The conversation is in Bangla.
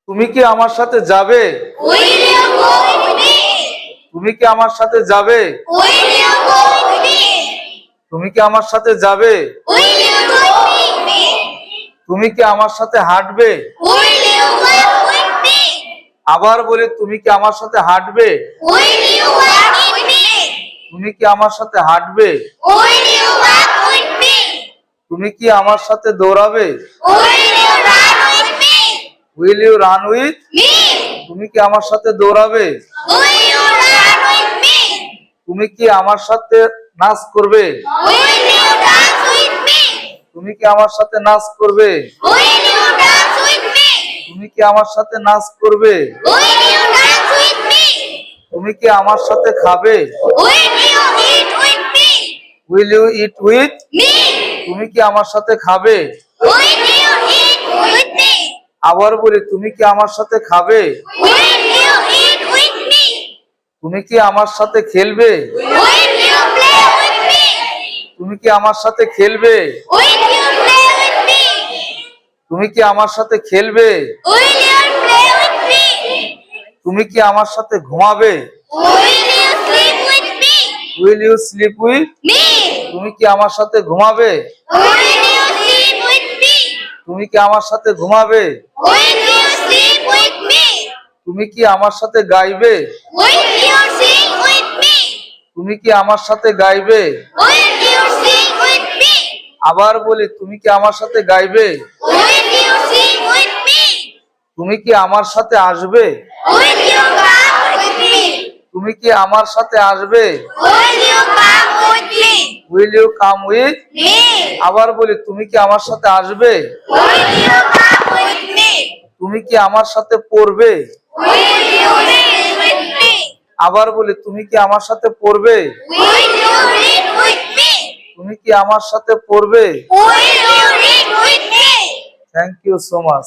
তুমি কি আমার সাথে যাবে? Will you go with me? তুমি কি আমার সাথে যাবে? Will you go with me? তুমি কি আমার সাথে যাবে? Will you go with me? তুমি কি আমার সাথে হাঁটবে? Will you walk with me? আবার বলি, তুমি কি আমার সাথে হাঁটবে? Will you walk with me? তুমি কি আমার সাথে হাঁটবে? Will you walk with me? তুমি কি আমার সাথে দৌড়াবে? Will you run with me? Will you run with? Me? তুমি কি আমার সাথে দৌড়াবে? Will you run with me? তুমি কি আমার সাথে নাচ করবে? Will you dance with me? তুমি কি আমার সাথে নাচ করবে? Will you dance with me? তুমি কি আমার সাথে নাচ করবে? Will you dance with me? তুমি কি আমার সাথে খাবে? Will you eat with me? Will you eat with? Me? তুমি কি আমার সাথে খাবে? Will you eat with me? আবার বলি, তুমি কি আমার সাথে খাবে? Will you eat with me? তুমি কি আমার সাথে খেলবে? Will you play with me? তুমি কি আমার সাথে খেলবে? Will you play with me? তুমি কি আমার সাথে খেলবে? Will you play with me? তুমি কি আমার সাথে ঘুমাবে? Will you sleep with me? Will you sleep with? Me? তুমি কি আমার সাথে ঘুমাবে? Will you sleep with me? তুমি কি আমার সাথে ঘুমাবে? Will you sleep with me? তুমি কি আমার সাথে গাইবে? Will you sing with me? তুমি কি আমার সাথে গাইবে? Will you sing with me? আবার বলি, তুমি কি আমার সাথে গাইবে? Will you sing with me? তুমি কি আমার সাথে আসবে? Will you come with me? তুমি কি আমার সাথে আসবে? Will you come with me? Will you come with? Me? আবার বলি, তুমি কি আমার সাথে আসবে? Will you come with me? তুমি কি আমার সাথে পড়বে? Will you read with me? আবার বলি, তুমি কি আমার সাথে পড়বে? Will you read with me? তুমি কি আমার সাথে পড়বে? Will you read with me? Thank you so much.